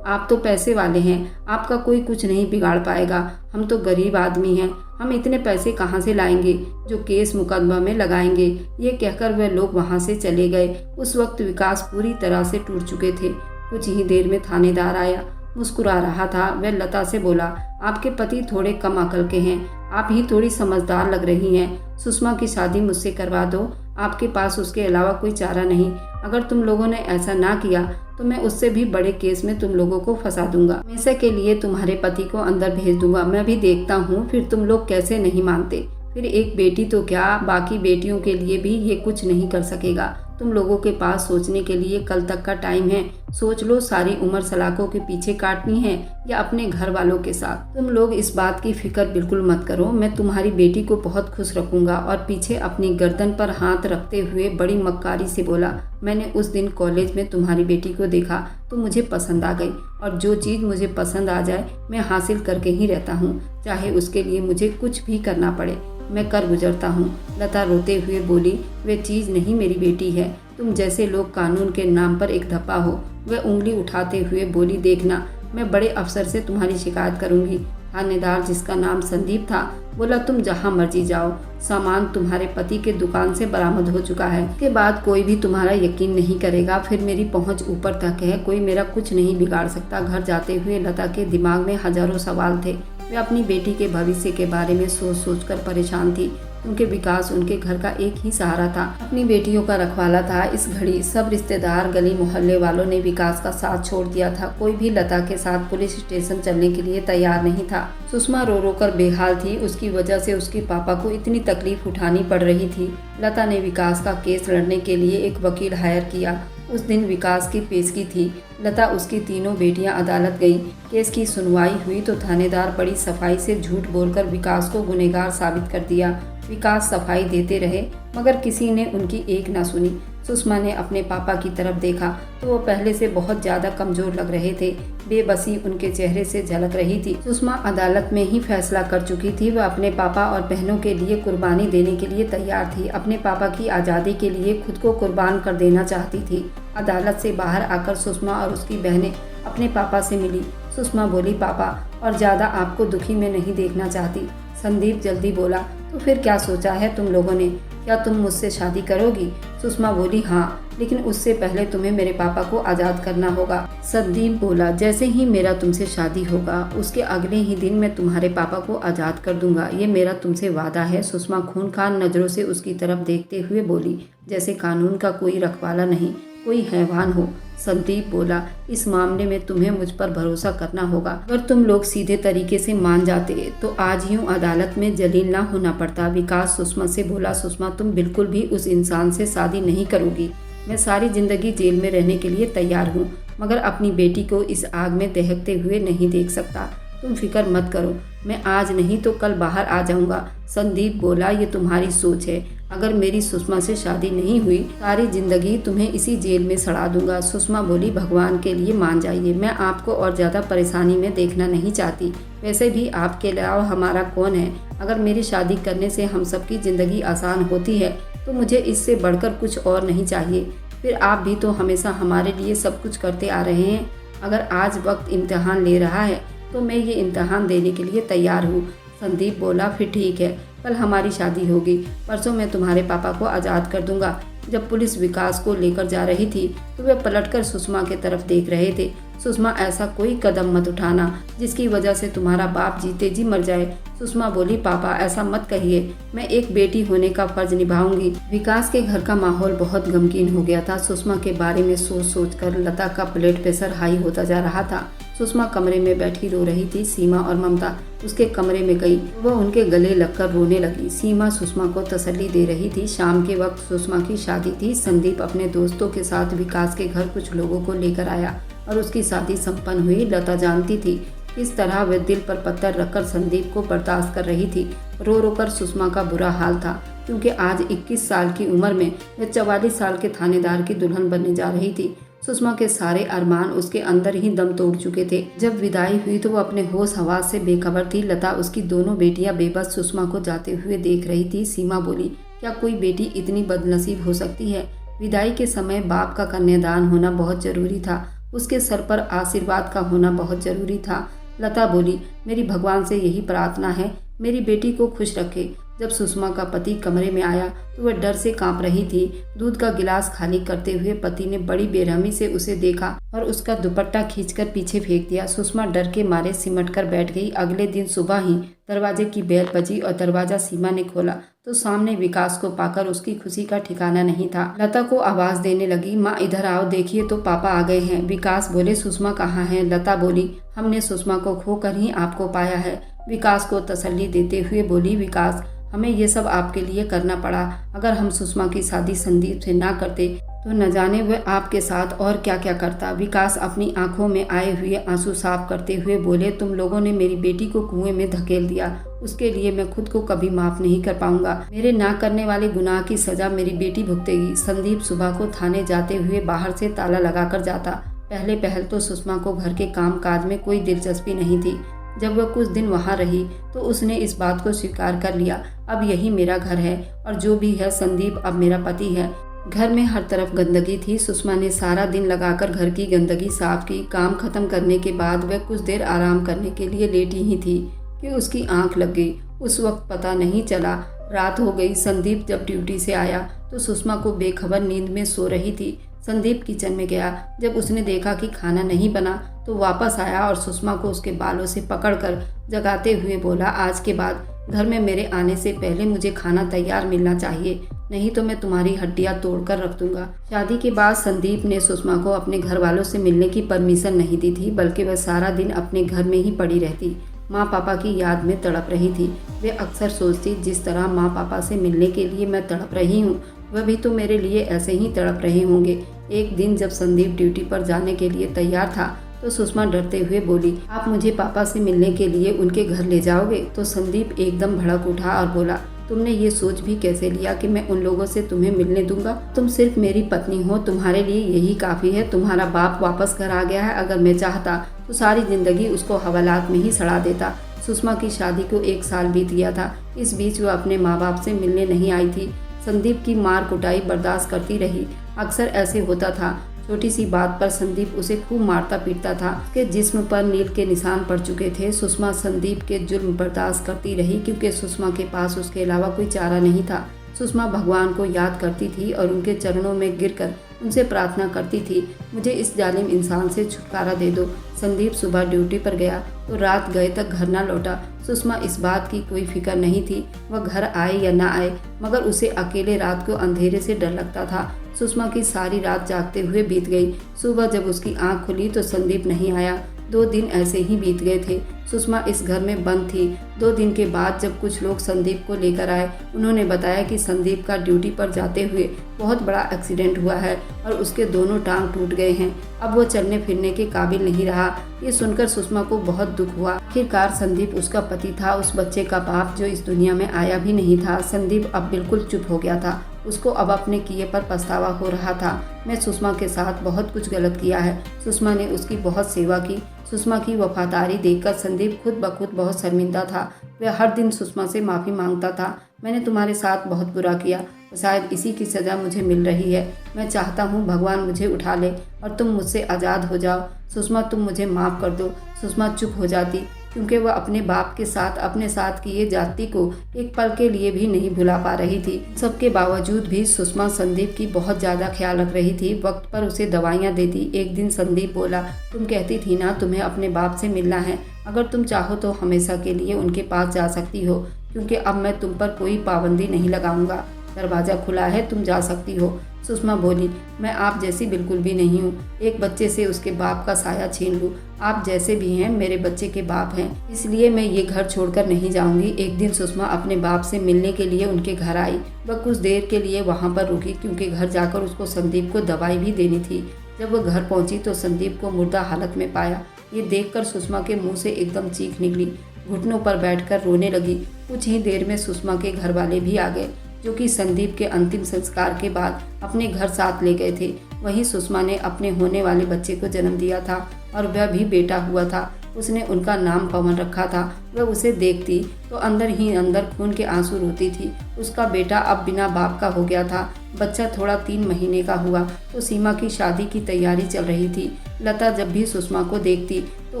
आप तो पैसे वाले हैं, आपका कोई कुछ नहीं बिगाड़ पाएगा। हम तो गरीब आदमी हैं, हम इतने पैसे कहाँ से लाएंगे जो केस मुकदमा में लगाएंगे। ये कहकर वे लोग वहाँ से चले गए। उस वक्त विकास पूरी तरह से टूट चुके थे। कुछ ही देर में थानेदार आया, मुस्कुरा रहा था। वह लता से बोला, आपके पति थोड़े कम अकल के हैं, आप ही थोड़ी समझदार लग रही हैं। सुषमा की शादी मुझसे करवा दो, आपके पास उसके अलावा कोई चारा नहीं। अगर तुम लोगों ने ऐसा ना किया तो मैं उससे भी बड़े केस में तुम लोगों को फंसा दूंगा। हमेशा के लिए तुम्हारे पति को अंदर भेज दूंगा। मैं भी देखता हूँ फिर तुम लोग कैसे नहीं मानते। फिर एक बेटी तो क्या, बाकी बेटियों के लिए भी ये कुछ नहीं कर सकेगा। तुम लोगों के पास सोचने के लिए कल तक का टाइम है। सोच लो, सारी उम्र सलाखों के पीछे काटनी है या अपने घर वालों के साथ। तुम लोग इस बात की फिक्र बिल्कुल मत करो, मैं तुम्हारी बेटी को बहुत खुश रखूंगा। और पीछे अपनी गर्दन पर हाथ रखते हुए बड़ी मक्कारी से बोला, मैंने उस दिन कॉलेज में तुम्हारी बेटी को देखा तो मुझे पसंद आ गई, और जो चीज़ मुझे पसंद आ जाए मैं हासिल करके ही रहता हूँ, चाहे उसके लिए मुझे कुछ भी करना पड़े, मैं कर गुजरता हूँ। लता रोते हुए बोली, वे चीज़ नहीं मेरी बेटी है, तुम जैसे लोग कानून के नाम पर एक धब्बा हो। वह उंगली उठाते हुए बोली, देखना मैं बड़े अफसर से तुम्हारी शिकायत करूँगी। थानेदार, जिसका नाम संदीप था, बोला, तुम जहाँ मर्जी जाओ, सामान तुम्हारे पति के दुकान से बरामद हो चुका है। इसके बाद कोई भी तुम्हारा यकीन नहीं करेगा। फिर मेरी पहुँच ऊपर तक है, कोई मेरा कुछ नहीं बिगाड़ सकता। घर जाते हुए लता के दिमाग में हजारों सवाल थे। वे अपनी बेटी के भविष्य के बारे में सोच सोच कर परेशान थी। क्योंकि विकास उनके घर का एक ही सहारा था, अपनी बेटियों का रखवाला था। इस घड़ी सब रिश्तेदार, गली मोहल्ले वालों ने विकास का साथ छोड़ दिया था। कोई भी लता के साथ पुलिस स्टेशन चलने के लिए तैयार नहीं था। सुषमा रो रो कर बेहाल थी। उसकी वजह से उसके पापा को इतनी तकलीफ उठानी पड़ रही थी। लता ने विकास का केस लड़ने के लिए एक वकील हायर किया। उस दिन विकास की पेशगी थी। लता, उसकी तीनों बेटियां अदालत गईं। केस की सुनवाई हुई तो थानेदार बड़ी सफाई से झूठ बोलकर विकास को गुनहगार साबित कर दिया। विकास सफाई देते रहे मगर किसी ने उनकी एक ना सुनी। सुषमा ने अपने पापा की तरफ देखा तो वो पहले से बहुत ज्यादा कमजोर लग रहे थे। बेबसी उनके चेहरे से झलक रही थी। सुषमा अदालत में ही फैसला कर चुकी थी। वह अपने पापा और बहनों के लिए कुर्बानी देने के लिए तैयार थी। अपने पापा की आज़ादी के लिए खुद को कुर्बान कर देना चाहती थी। अदालत से बाहर आकर सुषमा और उसकी बहनें अपने पापा से मिली। सुषमा बोली, पापा और ज़्यादा आपको दुखी में नहीं देखना चाहती। संदीप जल्दी बोला, तो फिर क्या सोचा है तुम लोगों ने? क्या तुम मुझसे शादी करोगी? सुषमा बोली, हाँ, लेकिन उससे पहले तुम्हें मेरे पापा को आज़ाद करना होगा। संदीप बोला, जैसे ही मेरा तुमसे शादी होगा उसके अगले ही दिन मैं तुम्हारे पापा को आज़ाद कर दूंगा। ये मेरा तुमसे वादा है। सुषमा खूंखार नज़रों से उसकी तरफ देखते हुए बोली, जैसे कानून का कोई रखवाला नहीं, कोई हैवान हो। संदीप बोला, इस मामले में तुम्हें मुझ पर भरोसा करना होगा। अगर तुम लोग सीधे तरीके से मान जाते तो आज यूं अदालत में जलील ना होना पड़ता। विकास सुषमा से बोला, सुषमा, तुम बिल्कुल भी उस इंसान से शादी नहीं करोगी। मैं सारी जिंदगी जेल में रहने के लिए तैयार हूँ, मगर अपनी बेटी को इस आग में दहकते हुए नहीं देख सकता। तुम फिक्र मत करो, मैं आज नहीं तो कल बाहर आ जाऊंगा। संदीप बोला, ये तुम्हारी सोच है। अगर मेरी सुषमा से शादी नहीं हुई सारी जिंदगी तुम्हें इसी जेल में सड़ा दूंगा। सुषमा बोली, भगवान के लिए मान जाइए, मैं आपको और ज़्यादा परेशानी में देखना नहीं चाहती। वैसे भी आपके अलावा हमारा कौन है? अगर मेरी शादी करने से हम सबकी ज़िंदगी आसान होती है तो मुझे इससे बढ़कर कुछ और नहीं चाहिए। फिर आप भी तो हमेशा हमारे लिए सब कुछ करते आ रहे हैं। अगर आज वक्त इम्तिहान ले रहा है तो मैं ये इम्तिहान देने के लिए तैयार हूँ। संदीप बोला, फिर ठीक है, कल हमारी शादी होगी। परसों मैं तुम्हारे पापा को आज़ाद कर दूंगा। जब पुलिस विकास को लेकर जा रही थी तो वे पलटकर सुषमा की तरफ देख रहे थे। सुषमा, ऐसा कोई कदम मत उठाना जिसकी वजह से तुम्हारा बाप जीते जी मर जाए। सुषमा बोली, पापा ऐसा मत कहिए, मैं एक बेटी होने का फर्ज निभाऊंगी। विकास के घर का माहौल बहुत गमगीन हो गया था। सुषमा के बारे में सोच सोच कर लता का ब्लड प्रेशर हाई होता जा रहा था। सुषमा कमरे में बैठी रो रही थी। सीमा और ममता उसके कमरे में गई। वह उनके गले लगकर रोने लगी। सीमा सुषमा को तसल्ली दे रही थी। शाम के वक्त सुषमा की शादी थी। संदीप अपने दोस्तों के साथ विकास के घर कुछ लोगों को लेकर आया और उसकी शादी संपन्न हुई। लता जानती थी किस तरह वह दिल पर पत्थर रखकर संदीप को बर्दाश्त कर रही थी। रो रो कर सुषमा का बुरा हाल था, क्योंकि आज 21 साल की उम्र में वह 44 साल के थानेदार की दुल्हन बनने जा रही थी। सुषमा के सारे अरमान उसके अंदर ही दम तोड़ चुके थे। जब विदाई हुई तो वो अपने होश हवास से बेखबर थी। लता, उसकी दोनों बेटियां बेबस सुषमा को जाते हुए देख रही थी। सीमा बोली, क्या कोई बेटी इतनी बदनसीब हो सकती है? विदाई के समय बाप का कन्यादान होना बहुत जरूरी था। उसके सर पर आशीर्वाद का होना बहुत जरूरी था। लता बोली, मेरी भगवान से यही प्रार्थना है, मेरी बेटी को खुश रखे। जब सुषमा का पति कमरे में आया तो वह डर से कांप रही थी। दूध का गिलास खाली करते हुए पति ने बड़ी बेरहमी से उसे देखा और उसका दुपट्टा खींचकर पीछे फेंक दिया। सुषमा डर के मारे सिमट कर बैठ गई। अगले दिन सुबह ही दरवाजे की बेल बजी और दरवाजा सीमा ने खोला तो सामने विकास को पाकर उसकी खुशी का ठिकाना नहीं था। लता को आवाज देने लगी, माँ इधर आओ, देखिए तो पापा आ गए हैं। विकास बोले, सुषमा कहाँ है? लता बोली, हमने सुषमा को खोकर ही आपको पाया है। विकास को तसल्ली देते हुए बोली, विकास, हमें ये सब आपके लिए करना पड़ा। अगर हम सुषमा की शादी संदीप से ना करते तो न जाने वह आपके साथ और क्या क्या करता। विकास अपनी आंखों में आए हुए आंसू साफ करते हुए बोले, तुम लोगों ने मेरी बेटी को कुएं में धकेल दिया, उसके लिए मैं खुद को कभी माफ नहीं कर पाऊंगा। मेरे ना करने वाले गुनाह की सजा मेरी बेटी भुगतेगी। संदीप सुबह को थाने जाते हुए बाहर से ताला लगाकर जाता। पहले पहल तो सुषमा को घर के काम काज में कोई दिलचस्पी नहीं थी। जब वह कुछ दिन वहाँ रही तो उसने इस बात को स्वीकार कर लिया, अब यही मेरा घर है और जो भी है संदीप अब मेरा पति है। घर में हर तरफ गंदगी थी। सुषमा ने सारा दिन लगाकर घर की गंदगी साफ की। काम खत्म करने के बाद वह कुछ देर आराम करने के लिए लेटी ही थी कि उसकी आंख लग गई। उस वक्त पता नहीं चला, रात हो गई। संदीप जब ड्यूटी से आया तो सुषमा को बेखबर नींद में सो रही थी। संदीप किचन में गया। जब उसने देखा कि खाना नहीं बना तो वापस आया और सुषमा को उसके बालों से पकड़कर जगाते हुए बोला, आज के बाद घर में मेरे आने से पहले मुझे खाना तैयार मिलना चाहिए, नहीं तो मैं तुम्हारी हड्डियां तोड़कर रख दूंगा। शादी के बाद संदीप ने सुषमा को अपने घर वालों से मिलने की परमिशन नहीं दी थी, बल्कि वह सारा दिन अपने घर में ही पड़ी रहती। माँ पापा की याद में तड़प रही थी। वे अक्सर सोचती, जिस तरह माँ पापा से मिलने के लिए मैं तड़प रही हूँ, वह भी तो मेरे लिए ऐसे ही तड़प रहे होंगे। एक दिन जब संदीप ड्यूटी पर जाने के लिए तैयार था तो सुषमा डरते हुए बोली, आप मुझे पापा से मिलने के लिए उनके घर ले जाओगे? तो संदीप एकदम भड़क उठा और बोला, तुमने ये सोच भी कैसे लिया कि मैं उन लोगों से तुम्हें मिलने दूंगा? तुम सिर्फ मेरी पत्नी हो, तुम्हारे लिए यही काफ़ी है। तुम्हारा बाप वापस घर आ गया है, अगर मैं चाहता तो सारी जिंदगी उसको हवालात में ही सड़ा देता। सुषमा की शादी को 1 साल बीत गया था। इस बीच वह अपने माँ बाप से मिलने नहीं आई थी। संदीप की मार कुटाई बर्दाश्त करती रही। अक्सर ऐसे होता था, छोटी सी बात पर संदीप उसे खूब मारता पीटता था। उसके जिस्म पर नील के निशान पड़ चुके थे। सुषमा संदीप के जुल्म बर्दाश्त करती रही, क्योंकि सुषमा के पास उसके अलावा कोई चारा नहीं था। सुषमा भगवान को याद करती थी और उनके चरणों में गिरकर उनसे प्रार्थना करती थी, मुझे इस जालिम इंसान से छुटकारा दे दो। संदीप सुबह ड्यूटी पर गया तो रात गए तक घर न लौटा। सुषमा इस बात की कोई फिक्र नहीं थी, वह घर आए या ना आए, मगर उसे अकेले रात को अंधेरे से डर लगता था। सुषमा की सारी रात जागते हुए बीत गई। सुबह जब उसकी आंख खुली तो संदीप नहीं आया। 2 दिन ऐसे ही बीत गए थे। सुषमा इस घर में बंद थी। 2 दिन के बाद जब कुछ लोग संदीप को लेकर आए, उन्होंने बताया कि संदीप का ड्यूटी पर जाते हुए बहुत बड़ा एक्सीडेंट हुआ है और उसके दोनों टांग टूट गए हैं। अब वो चलने फिरने के काबिल नहीं रहा। ये सुनकर सुषमा को बहुत दुख हुआ। आखिरकार संदीप उसका पति था, उस बच्चे का बाप जो इस दुनिया में आया भी नहीं था। संदीप अब बिल्कुल चुप हो गया था। उसको अब अपने किए पर पछतावा हो रहा था। मैं सुषमा के साथ बहुत कुछ गलत किया है। सुषमा ने उसकी बहुत सेवा की। सुषमा की वफादारी देखकर संदीप खुद ब खुद बहुत शर्मिंदा था। वह हर दिन सुषमा से माफ़ी मांगता था, मैंने तुम्हारे साथ बहुत बुरा किया, शायद इसी की सज़ा मुझे मिल रही है। मैं चाहता हूँ भगवान मुझे उठा ले और तुम मुझसे आज़ाद हो जाओ। सुषमा, तुम मुझे माफ़ कर दो। सुषमा चुप हो जाती, क्योंकि वह अपने बाप के साथ अपने साथ किए जाति को एक पल के लिए भी नहीं भुला पा रही थी। सबके बावजूद भी सुषमा संदीप की बहुत ज़्यादा ख्याल रख रही थी, वक्त पर उसे दवाइयाँ देती। एक दिन संदीप बोला, तुम कहती थी ना तुम्हें अपने बाप से मिलना है, अगर तुम चाहो तो हमेशा के लिए उनके पास जा सकती हो, क्योंकि अब मैं तुम पर कोई पाबंदी नहीं लगाऊंगा। दरवाज़ा खुला है, तुम जा सकती हो। सुषमा बोली, मैं आप जैसी बिल्कुल भी नहीं हूँ, एक बच्चे से उसके बाप का साया छीन लूँ। आप जैसे भी हैं मेरे बच्चे के बाप हैं, इसलिए मैं ये घर छोड़कर नहीं जाऊंगी। एक दिन सुषमा अपने बाप से मिलने के लिए उनके घर आई। वह कुछ देर के लिए वहाँ पर रुकी, क्योंकि घर जाकर उसको संदीप को दवाई भी देनी थी। जब वह घर पहुँची तो संदीप को मुर्दा हालत में पाया। ये देखकर सुषमा के मुँह से एकदम चीख निकली, घुटनों पर बैठकर रोने लगी। कुछ ही देर में सुषमा के घर वाले भी आ गए, जो कि संदीप के अंतिम संस्कार के बाद अपने घर साथ ले गए थे। वहीं सुषमा ने अपने होने वाले बच्चे को जन्म दिया था और वह भी बेटा हुआ था। उसने उनका नाम पवन रखा था। वह उसे देखती तो अंदर ही अंदर खून के आंसू रोती थी। उसका बेटा अब बिना बाप का हो गया था। बच्चा थोड़ा 3 महीने का हुआ तो सीमा की शादी की तैयारी चल रही थी। लता जब भी सुषमा को देखती तो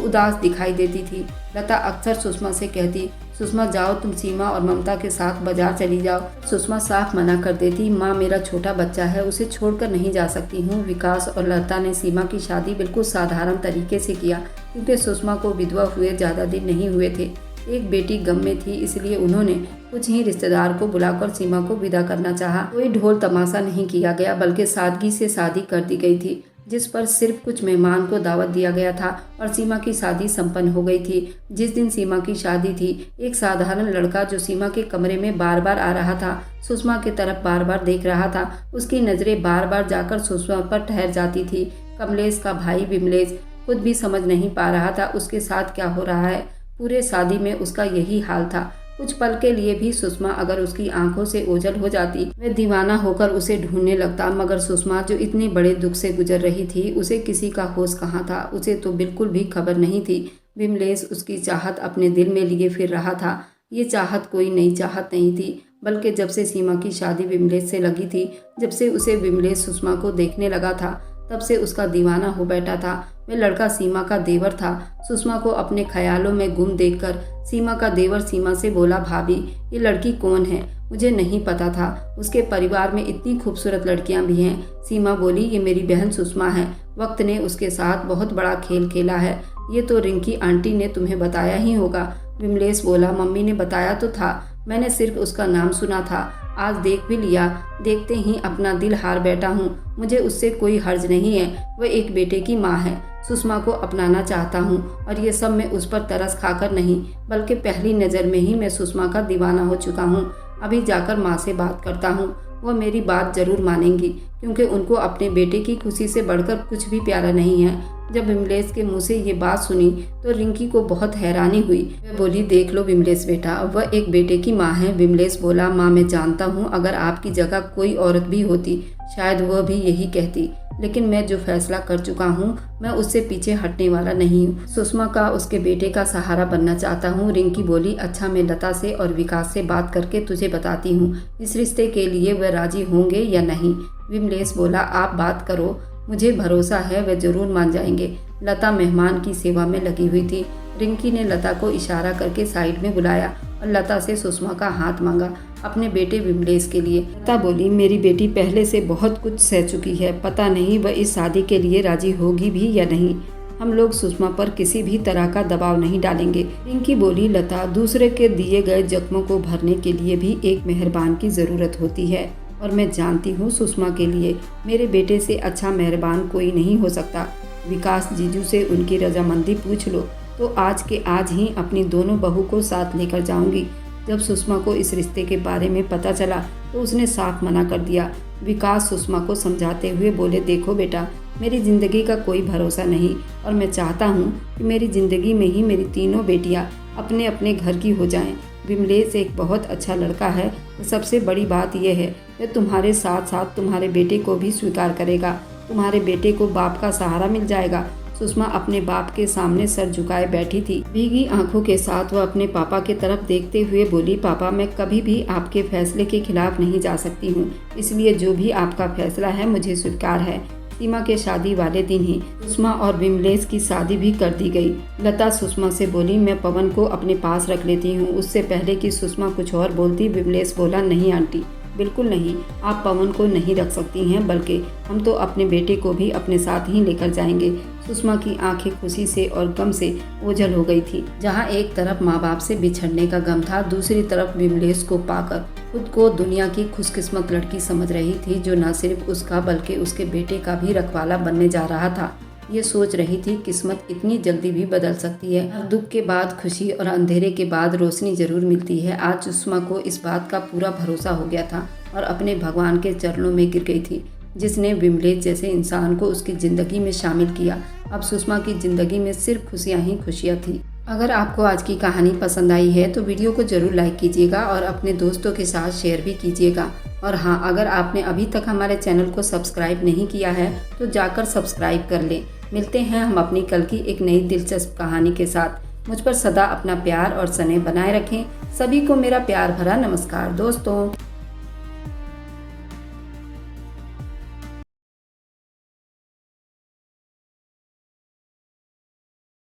उदास दिखाई देती थी। लता अक्सर सुषमा से कहती, सुषमा जाओ तुम सीमा और ममता के साथ बाजार चली जाओ। सुषमा साफ मना कर देती, माँ मेरा छोटा बच्चा है, उसे छोड़कर नहीं जा सकती हूँ। विकास और लता ने सीमा की शादी बिल्कुल साधारण तरीके से किया, क्योंकि सुषमा को विधवा हुए ज़्यादा दिन नहीं हुए थे। एक बेटी गम में थी, इसलिए उन्होंने कुछ ही रिश्तेदार को बुलाकर सीमा को विदा करना चाहा। कोई ढोल तमाशा नहीं किया गया, बल्कि सादगी से शादी कर दी गई थी, जिस पर सिर्फ कुछ मेहमान को दावत दिया गया था और सीमा की शादी संपन्न हो गई थी। जिस दिन सीमा की शादी थी, एक साधारण लड़का जो सीमा के कमरे में बार बार आ रहा था, सुषमा की तरफ बार बार देख रहा था। उसकी नज़रें बार बार जाकर सुषमा पर ठहर जाती थी। कमलेश का भाई विमलेश खुद भी समझ नहीं पा रहा था उसके साथ क्या हो रहा है। पूरे शादी में उसका यही हाल था। कुछ पल के लिए भी सुषमा अगर उसकी आंखों से ओझल हो जाती, वह दीवाना होकर उसे ढूंढने लगता। मगर सुषमा जो इतने बड़े दुख से गुजर रही थी, उसे किसी का होश कहाँ था। उसे तो बिल्कुल भी खबर नहीं थी। विमलेश उसकी चाहत अपने दिल में लिए फिर रहा था। ये चाहत कोई नई चाहत नहीं थी, बल्कि जब से सीमा की शादी विमलेश से लगी थी, जब से उसे विमलेश सुषमा को देखने लगा था, तब से उसका दीवाना हो बैठा था। वह लड़का सीमा का देवर था। सुषमा को अपने ख्यालों में गुम देखकर सीमा का देवर सीमा से बोला, भाभी ये लड़की कौन है? मुझे नहीं पता था, उसके परिवार में इतनी खूबसूरत लड़कियां भी हैं। सीमा बोली, ये मेरी बहन सुषमा है, वक्त ने उसके साथ बहुत बड़ा खेल खेला है, ये तो रिंकी आंटी ने तुम्हें बताया ही होगा। विमलेश बोला, मम्मी ने बताया तो था, मैंने सिर्फ उसका नाम सुना था, आज देख भी लिया। देखते ही अपना दिल हार बैठा हूँ। मुझे उससे कोई हर्ज नहीं है, वह एक बेटे की माँ है। सुषमा को अपनाना चाहता हूँ और ये सब मैं उस पर तरस खाकर नहीं, बल्कि पहली नज़र में ही मैं सुषमा का दीवाना हो चुका हूँ। अभी जाकर माँ से बात करता हूँ, वह मेरी बात जरूर मानेंगी, क्योंकि उनको अपने बेटे की खुशी से बढ़कर कुछ भी प्यारा नहीं है। जब विमलेश के मुंह से ये बात सुनी तो रिंकी को बहुत हैरानी हुई। वह बोली, देख लो विमलेश बेटा, वह एक बेटे की माँ है। विमलेश बोला, माँ मैं जानता हूँ, अगर आपकी जगह कोई औरत भी होती शायद वह भी यही कहती, लेकिन मैं जो फैसला कर चुका हूँ मैं उससे पीछे हटने वाला नहीं हूँ। सुषमा का उसके बेटे का सहारा बनना चाहता हूँ। रिंकी बोली, अच्छा मैं लता से और विकास से बात करके तुझे बताती हूँ इस रिश्ते के लिए वह राजी होंगे या नहीं। विमलेश बोला, आप बात करो, मुझे भरोसा है वह जरूर मान जाएंगे। लता मेहमान की सेवा में लगी हुई थी। रिंकी ने लता को इशारा करके साइड में बुलाया और लता से सुषमा का हाथ मांगा अपने बेटे विमलेश के लिए। लता बोली, मेरी बेटी पहले से बहुत कुछ सह चुकी है, पता नहीं वह इस शादी के लिए राजी होगी भी या नहीं। हम लोग सुषमा पर किसी भी तरह का दबाव नहीं डालेंगे। रिंकी बोली, लता, दूसरे के दिए गए जख्मों को भरने के लिए भी एक मेहरबान की ज़रूरत होती है, और मैं जानती हूँ सुषमा के लिए मेरे बेटे से अच्छा मेहरबान कोई नहीं हो सकता। विकास जीजू से उनकी रजामंदी पूछ लो तो आज के आज ही अपनी दोनों बहू को साथ लेकर जाऊंगी। जब सुषमा को इस रिश्ते के बारे में पता चला तो उसने साफ मना कर दिया। विकास सुषमा को समझाते हुए बोले, देखो बेटा, मेरी ज़िंदगी का कोई भरोसा नहीं और मैं चाहता हूँ कि मेरी ज़िंदगी में ही मेरी तीनों बेटियाँ अपने अपने घर की हो जाएं। विमलेश एक बहुत अच्छा लड़का है। सबसे बड़ी बात यह है कि तुम्हारे साथ साथ तुम्हारे बेटे को भी स्वीकार करेगा। तुम्हारे बेटे को बाप का सहारा मिल जाएगा। सुषमा अपने बाप के सामने सर झुकाए बैठी थी। भीगी आंखों के साथ वह अपने पापा की तरफ देखते हुए बोली, पापा, मैं कभी भी आपके फैसले के खिलाफ नहीं जा सकती हूँ, इसलिए जो भी आपका फैसला है मुझे स्वीकार है। सीमा के शादी वाले दिन ही सुषमा और विमलेश की शादी भी कर दी गई। लता सुषमा से बोली, मैं पवन को अपने पास रख लेती हूँ। उससे पहले कि सुषमा कुछ और बोलती, विमलेश बोला, नहीं आंटी, बिल्कुल नहीं, आप पवन को नहीं रख सकती हैं, बल्कि हम तो अपने बेटे को भी अपने साथ ही लेकर जाएंगे। सुषमा की आंखें खुशी से और गम से ओझल हो गई थी। जहां एक तरफ माँ बाप से बिछड़ने का गम था, दूसरी तरफ विमलेश को पाकर खुद को दुनिया की खुशकिस्मत लड़की समझ रही थी, जो न सिर्फ उसका बल्कि उसके बेटे का भी रखवाला बनने जा रहा था। ये सोच रही थी, किस्मत इतनी जल्दी भी बदल सकती है। दुख के बाद खुशी और अंधेरे के बाद रोशनी जरूर मिलती है। आज सुषमा को इस बात का पूरा भरोसा हो गया था और अपने भगवान के चरणों में गिर गई थी, जिसने विमलेश जैसे इंसान को उसकी ज़िंदगी में शामिल किया। अब सुषमा की ज़िंदगी में सिर्फ खुशियाँ ही खुशियाँ थी। अगर आपको आज की कहानी पसंद आई है तो वीडियो को ज़रूर लाइक कीजिएगा और अपने दोस्तों के साथ शेयर भी कीजिएगा। और हाँ, अगर आपने अभी तक हमारे चैनल को सब्सक्राइब नहीं किया है तो जाकर सब्सक्राइब कर लें। मिलते हैं हम अपनी कल की एक नई दिलचस्प कहानी के साथ। मुझ पर सदा अपना प्यार और स्नेह बनाए रखें। सभी को मेरा प्यार भरा नमस्कार दोस्तों।